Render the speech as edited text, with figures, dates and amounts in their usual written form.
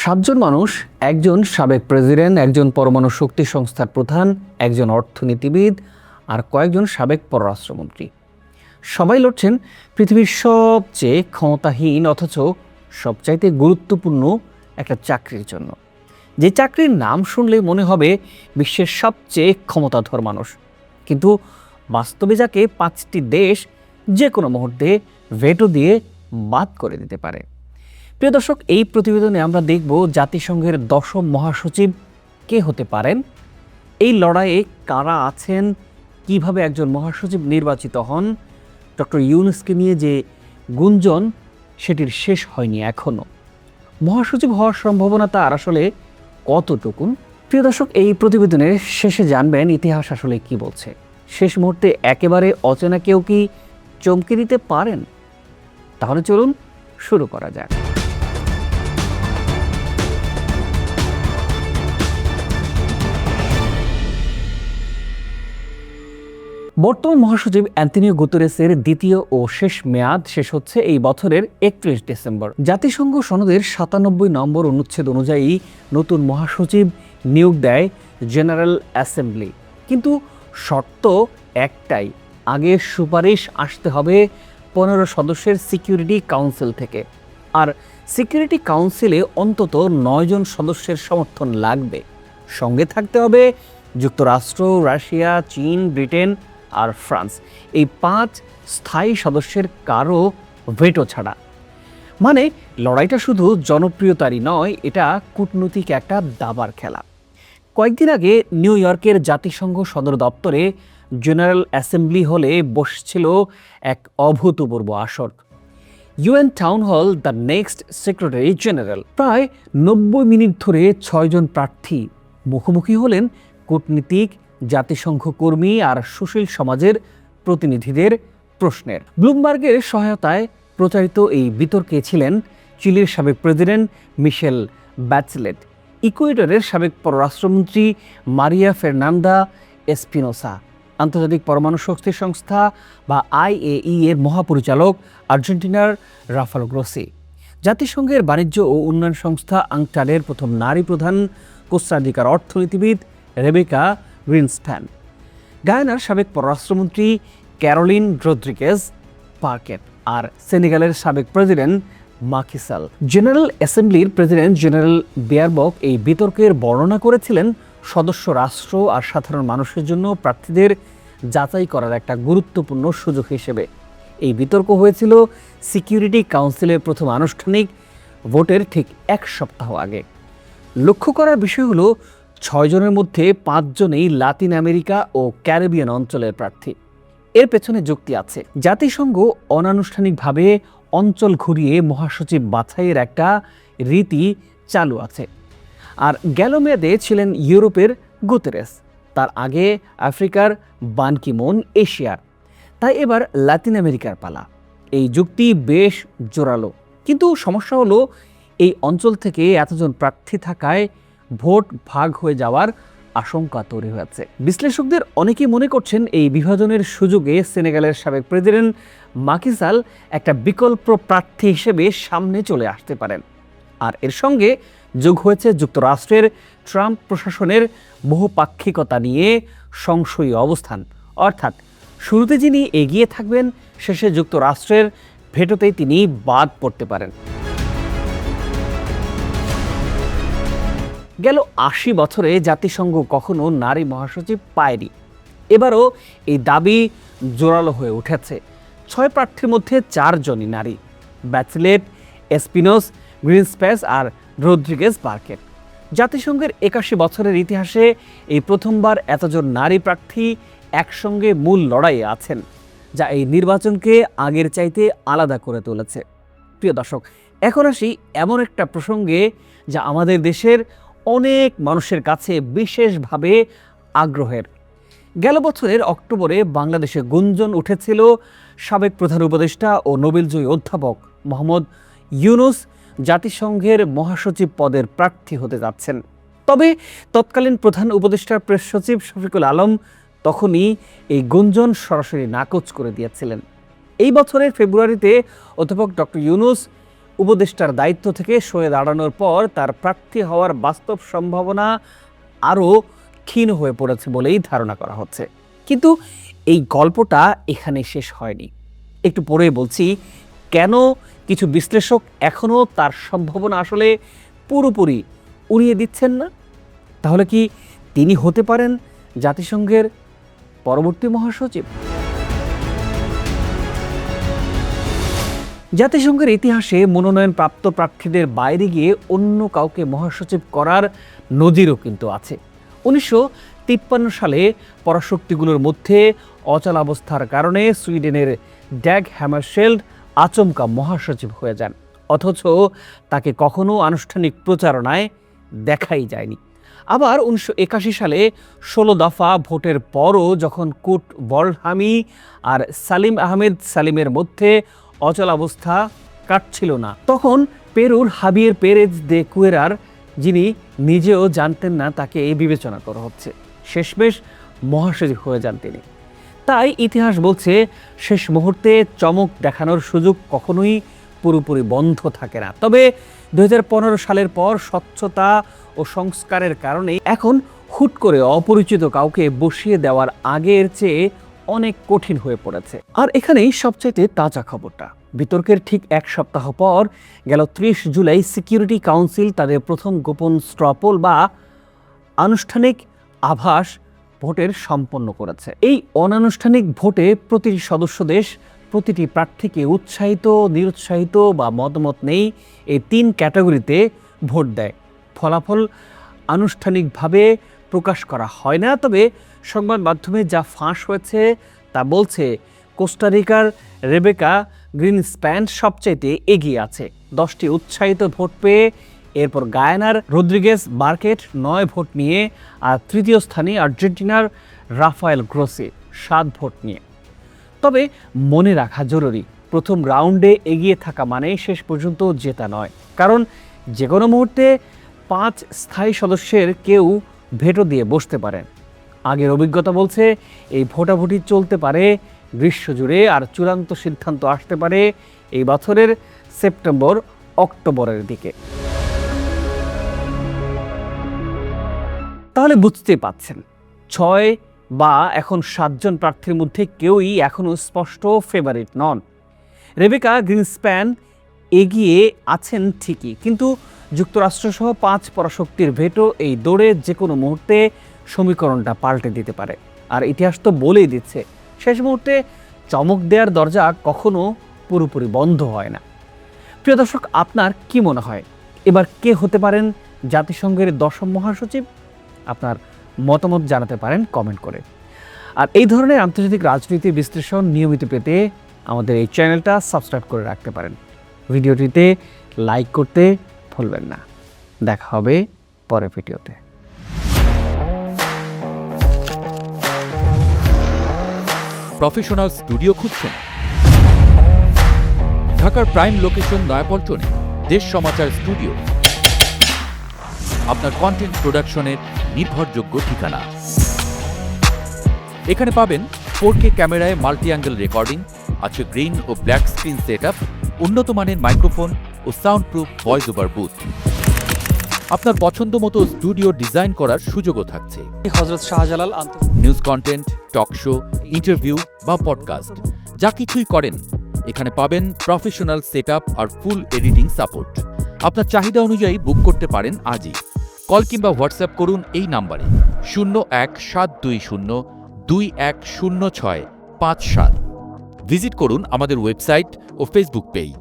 সাতজন মানুষ, একজন সাবেক প্রেসিডেন্ট, একজন পরমাণু শক্তি সংস্থার প্রধান, একজন অর্থনীতিবিদ আর কয়েকজন সাবেক পররাষ্ট্রমন্ত্রী। সবাই লড়ছেন পৃথিবীর সবচেয়ে ক্ষমতাহীন অথচ সবচাইতে গুরুত্বপূর্ণ একটা চাকরির জন্য, যে চাকরির নাম শুনলে মনে হবে বিশ্বের সবচেয়ে ক্ষমতাধর মানুষ, কিন্তু বাস্তবে যাকে 5টি দেশ যে কোনো মুহূর্তে ভেটো দিয়ে বাদ করে দিতে পারে। প্রিয় দর্শক, এই প্রতিবেদনে আমরা দেখব জাতিসংঘের 10ম মহাসচিব কে হতে পারেন, এই লড়াইয়ে কারা আছেন, কিভাবে একজন মহাসচিব নির্বাচিত হন, ডক্টর ইউনূসকে নিয়ে যে গুঞ্জন সেটির শেষ হয়নি এখনও, মহাসচিব হওয়ার সম্ভাবনা তার আসলে কতটুকুন। প্রিয় দর্শক, এই প্রতিবেদনের শেষে জানবেন ইতিহাস আসলে কি বলছে। শেষ মুহূর্তে একেবারে অচেনা কেউ কি চমকে দিতে পারেন? তাহলে চলুন শুরু করা যাক। বর্তমান মহাসচিব অ্যান্তোনিও গুতেরেসের দ্বিতীয় ও শেষ মেয়াদ শেষ হচ্ছে এই বছরের 31 ডিসেম্বর। জাতিসংঘ সনদের 97 নম্বর অনুচ্ছেদ অনুযায়ী নতুন মহাসচিব নিয়োগ দেয় জেনারেল অ্যাসেম্বলি, কিন্তু শর্ত একটাই, আগে সুপারিশ আসতে হবে 15 সদস্যের সিকিউরিটি কাউন্সিল থেকে, আর সিকিউরিটি কাউন্সিলে অন্তত 9 জন সদস্যের সমর্থন লাগবে। সঙ্গে থাকতে হবে যুক্তরাষ্ট্র, রাশিয়া, চীন, ব্রিটেন আর ফ্রান্স, এই 5 স্থায়ী সদস্যের কারো ভেটো ছাড়া। মানে লড়াইটা শুধু জনপ্রিয়তারই নয়, এটা কূটনৈতিক একটা দাবার খেলা। কয়েকদিন আগে নিউ ইয়র্কের জাতিসংঘ সদর দপ্তরে জেনারেল অ্যাসেম্বলি হলে বসছিল এক অভূতপূর্ব আসর। UN town hall, the next secretary general. প্রায় 90 মিনিট ধরে 6 জন প্রার্থী মুখোমুখি হলেন কূটনীতিক, জাতিসংঘ কর্মী আর সুশীল সমাজের প্রতিনিধিদের প্রশ্নের। ব্লুমবার্গের সহায়তায় প্রচারিত এই বিতর্কে ছিলেন চিলির সাবেক প্রেসিডেন্ট মিশেল ব্যাচেলেট, ইকুয়েডরের সাবেক পররাষ্ট্রমন্ত্রী মারিয়া ফের্নান্দা এসপিনোসা, আন্তর্জাতিক পরমাণু শক্তি সংস্থা বা IAEA এর মহাপরিচালক আর্জেন্টিনার রাফাল গ্রোসি, জাতিসংঘের বাণিজ্য ও উন্নয়ন সংস্থা আংটাডের প্রথম নারী প্রধান, কোস্টারিকার অর্থনীতিবিদ রেবেকা গ্রিনস্প্যান, গায়ানার সাবেক পররাষ্ট্রমন্ত্রী ক্যারোলিন রদ্রিগেজ পার্কেট আর সেনেগালের সাবেক প্রেসিডেন্ট মাকি সাল। জেনারেল অ্যাসেম্বলির প্রেসিডেন্ট জেনারেল বেয়ারবক এই বিতর্কের বর্ণনা করেছিলেন সদস্য রাষ্ট্র আর সাধারণ মানুষের জন্য প্রার্থীদের যাচাই করার একটা গুরুত্বপূর্ণ সুযোগ হিসেবে। এই বিতর্ক হয়েছিল সিকিউরিটি কাউন্সিলের প্রথম আনুষ্ঠানিক ভোটের ঠিক 1 সপ্তাহ আগে। লক্ষ্য করার বিষয় হলো 6 জনের মধ্যে 5 জনেই লাতিন আমেরিকা ও ক্যারিবিয়ান অঞ্চলের প্রার্থী। এর পেছনে যুক্তি আছে। জাতিসংঘ অনানুষ্ঠানিকভাবে অঞ্চল ঘুরিয়ে মহাসচিব বাছাইয়ের একটা রীতি চালু আছে। আর গেল মেয়াদে ছিলেন ইউরোপের গুতেরেস, তার আগে আফ্রিকার বান কি মুন, এশিয়ার, তাই এবার লাতিন আমেরিকার পালা। এই যুক্তি বেশ জোরালো, কিন্তু সমস্যা হলো এই অঞ্চল থেকে এতজন প্রার্থী থাকায় ভোট ভাগ হয়ে যাওয়ার আশঙ্কা তৈরি হয়েছে। বিশ্লেষকদের অনেকেই মনে করছেন এই বিভাজনের সুযোগে সেনেগালের সাবেক প্রেসিডেন্ট মাকি সাল একটা বিকল্প প্রার্থী হিসেবে সামনে চলে আসতে পারেন। আর এর সঙ্গে যোগ হয়েছে যুক্তরাষ্ট্রের ট্রাম্প প্রশাসনের বহুপাক্ষিকতা নিয়ে সংশয়ী অবস্থান, অর্থাৎ শুরুতে যিনি এগিয়ে থাকবেন, শেষে যুক্তরাষ্ট্রের ভেটোতেই তিনি বাদ পড়তে পারেন। গেল 80 বছরে জাতিসংঘ কখনো নারী মহাসচিব পায়নি। এবারও এই দাবি জোরালো হয়ে উঠেছে। 6 প্রার্থীর মধ্যে 4 জনই নারী, ব্যাচেলেট, এসপিনোস, গ্রিনস্প্যান আর রদ্রিগেজ পার্কেট। জাতিসংঘের 81 বছরের ইতিহাসে এই প্রথমবার এতজন নারী প্রার্থী একসঙ্গে মূল লড়াইয়ে আছেন, যা এই নির্বাচনকে আগের চাইতে আলাদা করে তুলেছে। প্রিয় দর্শক, এখন আসি এমন একটা প্রসঙ্গে যা আমাদের দেশের অনেক মানুষের কাছে বিশেষভাবে আগ্রহের। গেল বছরের অক্টোবরে বাংলাদেশে গুঞ্জন উঠেছিল সাবেক প্রধান উপদেষ্টা ও নোবেলজয়ী অধ্যাপক মোহাম্মদ ইউনূস জাতিসংঘের মহাসচিব পদের প্রার্থী হতে যাচ্ছেন। তবে তৎকালীন প্রধান উপদেষ্টার প্রেস সচিব শফিকুল আলম তখনই এই গুঞ্জন সরাসরি নাকচ করে দিয়েছিলেন। এই বছরের ফেব্রুয়ারিতে অধ্যাপক ডক্টর ইউনূস উপদেষ্টার দায়িত্ব থেকে সরে দাঁড়ানোর পর তার প্রার্থী হওয়ার বাস্তব সম্ভাবনা আরও ক্ষীণ হয়ে পড়েছে বলেই ধারণা করা হচ্ছে। কিন্তু এই গল্পটা এখানে শেষ হয়নি। একটু পরেই বলছি কেন কিছু বিশ্লেষক এখনও তার সম্ভাবনা আসলে পুরোপুরি উড়িয়ে দিচ্ছেন না। তাহলে কি তিনি হতে পারেন জাতিসংঘের পরবর্তী মহাসচিব? জাতিসংঘের ইতিহাসে মনোনয়নপ্রাপ্ত প্রার্থীদের বাইরে গিয়ে অন্য কাউকে মহাসচিব করার নজিরও কিন্তু আছে। 1953 সালে পরাশক্তিগুলোর মধ্যে অচলাবস্থার কারণে সুইডেনের ড্যাগ হ্যামারশেল্ড আচমকা মহাসচিব হয়ে যান, অথচ তাকে কখনো আনুষ্ঠানিক প্রচারণায় দেখাই যায়নি। আবার 1981 সালে 16 দফা ভোটের পরও যখন কুট বলহামি আর সালিম আহমেদ সালিমের মধ্যে অচলাবস্থা কাটছিল না, তখন পেরুর হাবিয়ের পেরেজ দে কুয়েরার, যিনি নিজেও জানতেন না তাকে বিবেচনা করা হচ্ছে, শেষমেশ মহাসচিব হয়ে যান তিনি। তাই ইতিহাস বলছে শেষ মুহূর্তে চমক দেখানোর সুযোগ কখনোই পুরোপুরি বন্ধ থাকে না। তবে 2015 সালের পর স্বচ্ছতা ও সংস্কারের কারণে এখন হুট করে অপরিচিত কাউকে বসিয়ে দেওয়ার আগের চেয়ে অনেক কঠিন হয়ে পড়েছে। আর এখানেই সবচাইতে তাজা খবরটা, বিতর্কের ঠিক এক সপ্তাহ পর গেল 30 জুলাই সিকিউরিটি কাউন্সিল তাদের প্রথম গোপন স্ট্রপোল বা আনুষ্ঠানিক আভাস ভোটের সম্পন্ন করেছে। এই অনানুষ্ঠানিক ভোটে প্রতিটি সদস্য দেশ প্রতিটি প্রার্থীকে উৎসাহিত, নিরুৎসাহিত বা মতামত নেই এই 3 ক্যাটাগরিতে ভোট দেয়। ফলাফল আনুষ্ঠানিকভাবে প্রকাশ করা হয় না, তবে সংবাদ মাধ্যমে যা ফাঁস হয়েছে তা বলছে কোস্টারিকার রেবেকা গ্রিনস্প্যান সবচাইতে এগিয়ে আছে 10টি উৎসাহিত ভোট পেয়ে, এরপর গায়ানার রদ্রিগেজ বার্কেট 9 ভোট নিয়ে, আর তৃতীয় স্থানে আর্জেন্টিনার রাফায়েল গ্রোসি 7 ভোট নিয়ে। তবে মনে রাখা জরুরি, প্রথম রাউন্ডে এগিয়ে থাকা মানে শেষ পর্যন্ত জেতা নয়, কারণ যে কোনো মুহূর্তে 5 স্থায়ী সদস্যের কেউ ভেটো দিয়ে বসতে পারেন। আগের অভিজ্ঞতা বলছে এই ভোটাভুটি চলতে পারে গ্রীষ্ম জুড়ে, আর চূড়ান্ত সিদ্ধান্ত আসতে পারে এই বছরের সেপ্টেম্বর-অক্টোবরের দিকে। তাহলে বুঝতে পাচ্ছেন 6 বা এখন 7 জন প্রার্থীর মধ্যে কেউই এখনও স্পষ্ট ফেভারিট নন। রেবেকা গ্রিনস্প্যান এগিয়ে আছেন ঠিকই, কিন্তু যুক্তরাষ্ট্রসহ 5 পরাশক্তির ভেটো এই দৌড়ে যে কোনো মুহূর্তে সমীকরণটা পাল্টে দিতে পারে। আর ইতিহাস তো বলেই দিচ্ছে শেষ মুহূর্তে চমক দেওয়ার দরজা কখনো পুরোপুরি বন্ধ হয় না। প্রিয় দর্শক, আপনার কি মনে হয় এবার কে হতে পারেন জাতিসংঘের 10ম মহাসচিব? আপনার মতামত জানাতে পারেন কমেন্ট করে। আর এই ধরনের আন্তর্জাতিক রাজনীতি বিশ্লেষণ নিয়মিত পেতে আমাদের এই চ্যানেলটা সাবস্ক্রাইব করে রাখতে পারেন। ভিডিওটিতে লাইক করতে ভুলবেন না। দেখা হবে পরের ভিডিওতে। প্রফেশনাল স্টুডিও খুঁজছেন? ঢাকার প্রাইম লোকেশন নয়াপল্টনে দেশ সমাচার স্টুডিও আপনার কন্টেন্ট প্রোডাকশনের নির্ভরযোগ্য ঠিকানা। এখানে পাবেন 4K ক্যামেরায় মাল্টি অ্যাঙ্গেল রেকর্ডিং, আছে গ্রিন ও ব্ল্যাক স্ক্রিন সেটআপ, উন্নত মানের মাইক্রোফোন ও sound proof voice over booth. আপনার পছন্দ মতো স্টুডিও ডিজাইন করার সুযোগও থাকছে। Hazrat Shahjalal news content, talk show, interview বা পডকাস্ট যা কিছুই করেন এখানে পাবেন প্রফেশনাল সেটআপ আর ফুল এডিটিং সাপোর্ট। আপনার চাহিদা অনুযায়ী বুক করতে পারেন আজই। কল কিংবা হোয়াটসঅ্যাপ করুন এই নাম্বারে 01-720-210657। ভিজিট করুন আমাদের ওয়েবসাইট ও ফেসবুক পেজ।